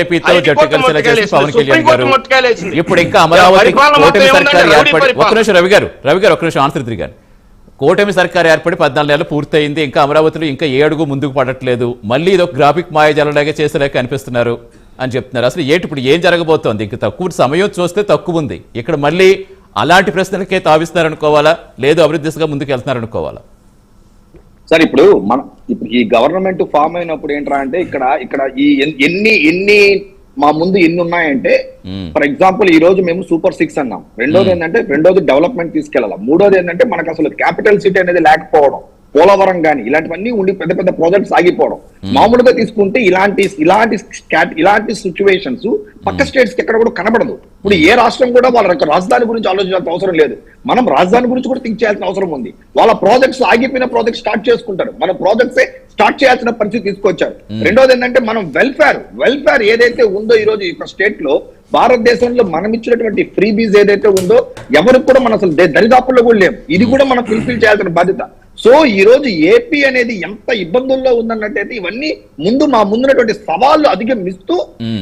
ఏపీతో జట్టు కలిసేలా చేసి పవన్ కళ్యాణ్ గారు ఇప్పుడు ఇంకా అమరావతి కూటమి సర్కార్ ఏర్పడి ఒక్క నిమిషం రవి గారు ఒక్క నిమిషం ఆన్సర్ తిరిగాను. కూటమి సర్కార్ ఏర్పడి 14 నెలలు పూర్తయింది, ఇంకా అమరావతిలో ఇంకా 7 అడుగు ముందుకు పడట్లేదు, మళ్ళీ ఇదొక గ్రాఫిక్ మాయాజాలంలాగా చేసేలాగా కనిపిస్తున్నారు అని చెప్తున్నారు. అసలు ఇప్పుడు ఏం జరగబోతోంది? ఇంకా తక్కువ సమయం చూస్తే తక్కువ ఉంది, ఇక్కడ మళ్ళీ అలాంటి ప్రశ్నలకే తావిస్తున్నారనుకోవాలా, లేదు అభివృద్ధి దిశగా ముందుకు వెళ్తున్నారనుకోవాలా? సార్ ఇప్పుడు ఈ గవర్నమెంట్ ఫామ్ అయినప్పుడు ఏంట్రా అంటే ఇక్కడ ఈ ఎన్ని మా ముందు ఎన్ని ఉన్నాయంటే, ఫర్ ఎగ్జాంపుల్ ఈ రోజు మేము సూపర్ 6 అన్నాం. రెండోది డెవలప్మెంట్ తీసుకెళ్ళాలి. మూడోది ఏంటంటే మనకు అసలు క్యాపిటల్ సిటీ అనేది లేకపోవడం, పోలవరం కానీ ఇలాంటివన్నీ ఉండి పెద్ద పెద్ద ప్రాజెక్ట్స్ ఆగిపోవడం. మామూలుగా తీసుకుంటే ఇలాంటి సిచ్యువేషన్స్ పక్క స్టేట్స్ కి ఎక్కడ కూడా కనబడదు. ఇప్పుడు ఏ రాష్ట్రం కూడా వాళ్ళ రాజధాని గురించి ఆలోచించాల్సిన అవసరం లేదు, మనం రాజధాని గురించి కూడా థింక్ చేయాల్సిన అవసరం ఉంది. వాళ్ళ ప్రాజెక్ట్స్ ఆగిపోయిన ప్రాజెక్ట్ స్టార్ట్ చేసుకుంటారు, మన ప్రాజెక్ట్స్ స్టార్ట్ చేయాల్సిన పరిస్థితి తీసుకొచ్చారు. రెండోది ఏంటంటే మనం వెల్ఫేర్ ఏదైతే ఉందో ఈ రోజు ఈ స్టేట్ లో, భారతదేశంలో మనం ఇచ్చినటువంటి ఫ్రీ బీజ్ ఏదైతే ఉందో ఎవరికి కూడా మనం అసలు దరిదాపుల్లో కూడా లేం. ఇది కూడా మనం ఫుల్ఫిల్ చేయాల్సిన బాధ్యత. సో ఈ రోజు ఏపీ అనేది ఎంత ఇబ్బందుల్లో ఉందన్నట్టయితే ఇవన్నీ మా ముందున్నటువంటి సవాళ్లు అధిగమిస్తూ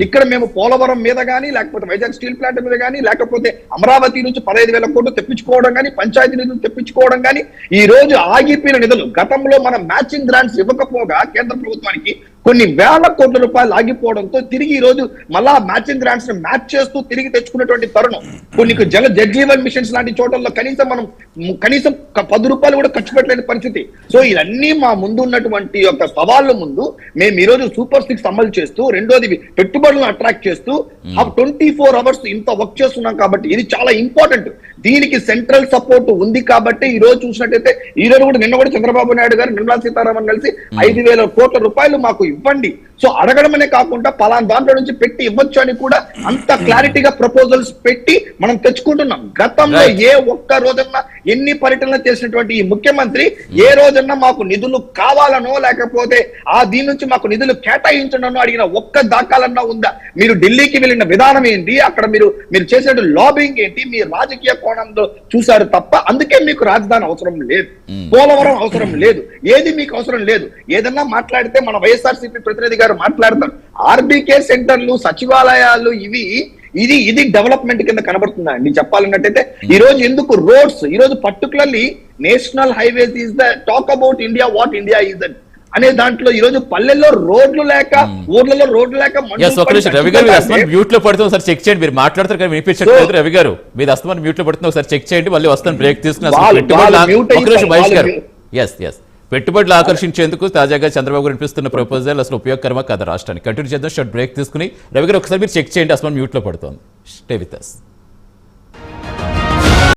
ఇక్కడ మేము పోలవరం మీద కానీ, లేకపోతే వైజాగ్ స్టీల్ ప్లాంట్ మీద కానీ, లేకపోతే అమరావతి నుంచి 15,000 కోట్లు తెప్పించుకోవడం కానీ, పంచాయతీ నిధులు తెప్పించుకోవడం కానీ, ఈ రోజు ఆగిపోయిన నిధులు గతంలో మనం మ్యాచింగ్ గ్రాంట్స్ ఇవ్వకపోగా కేంద్ర ప్రభుత్వానికి కొన్ని వేల కోట్ల రూపాయలు ఆగిపోవడంతో తిరిగి ఈ రోజు మళ్ళా మ్యాచింగ్ గ్రాంట్స్ ని మ్యాచ్ చేస్తూ తిరిగి తెచ్చుకున్నటువంటి తరుణం. కొన్ని జగ్జీవన్ మిషన్స్ లాంటి చోట్ల కనీసం 10 రూపాయలు కూడా ఖర్చు పెట్టలేని పరిస్థితి. సో ఇవన్నీ మా ముందు ఉన్నటువంటి యొక్క సవాళ్ళ ముందు మేము ఈ రోజు సూపర్ 6 అమలు చేస్తూ, రెండోది పెట్టుబడులను అట్రాక్ట్ చేస్తూ 24 hours ఇంత వర్క్ చేస్తున్నాం. కాబట్టి ఇది చాలా ఇంపార్టెంట్. దీనికి సెంట్రల్ సపోర్ట్ ఉంది కాబట్టి ఈ రోజు చూసినట్టయితే ఈ రోజు కూడా నిన్న కూడా చంద్రబాబు నాయుడు గారు నిర్మలా సీతారామన్ కలిసి 5,000 కోట్ల రూపాయలు మాకు ఇవ్వండి, సో అడగడమనే కాకుండా పలానా దాంట్లో నుంచి పెట్టి ఇవ్వచ్చు అని కూడా అంత క్లారిటీగా ప్రపోజల్స్ పెట్టి మనం తెచ్చుకుంటున్నాం. గతంలో ఏ ఒక్క రోజన్నా ఎన్ని పర్యటనలు చేసినటువంటి ఈ ముఖ్యమంత్రి ఏ రోజన్నా మాకు నిధులు కావాలనో, లేకపోతే దీని నుంచి మాకు నిధులు కేటాయించడనో అడిగిన ఒక్క దాఖలన్నా ఉందా? మీరు ఢిల్లీకి వెళ్ళిన విధానం ఏంటి, అక్కడ మీరు చేసినట్టు లాబింగ్ ఏంటి, మీ రాజకీయ కోణంలో చూశారు తప్ప. అందుకే మీకు రాజధాని అవసరం లేదు, పోలవరం అవసరం లేదు, ఏది మీకు అవసరం లేదు. ఏదన్నా మాట్లాడితే మన వైఎస్ఆర్సీపీ ప్రతినిధి గారు మాట్లాడతారు, ఆర్బీకే సెంటర్లు, సచివాలయాలు, ఇది డెవలప్మెంట్ కింద కనబడుతుందా అండి చెప్పాలన్నట్టయితే? ఈ రోజు ఎందుకు రోడ్స్, ఈ రోజు particularly national highways is the talk about India, what India is that అనే దాంట్లో ఈ రోజు పల్లెల్లో రోడ్లు లేక, ఊర్లలో రోడ్లు లేక రవి గారు మ్యూట్ లో పడుతుంది, ఒకసారి చెక్ చేయండి. మీరు మాట్లాడతారు కానీ వినిపించట్లేదు. రవి గారు మీరు అస్తమాన్ మ్యూట్ లో పడుతుంది, ఒకసారి చెక్ చేయండి. మళ్ళీ వస్తాను బ్రేక్ తీసుకుని. ఎస్ పెట్టుబడులు ఆకర్షించేందుకు తాజాగా చంద్రబాబు వినిపిస్తున్న ప్రపోజల్ అసలు ఉపయోగకరమా కదా రాష్ట్రానికి? కంటిన్యూ చేద్దాం, షార్ట్ బ్రేక్ తీసుకుని. రవి గారు ఒకసారి మీరు చెక్ చేయండి, అసలు మ్యూట్ లో పడుతుంది. Stay with us.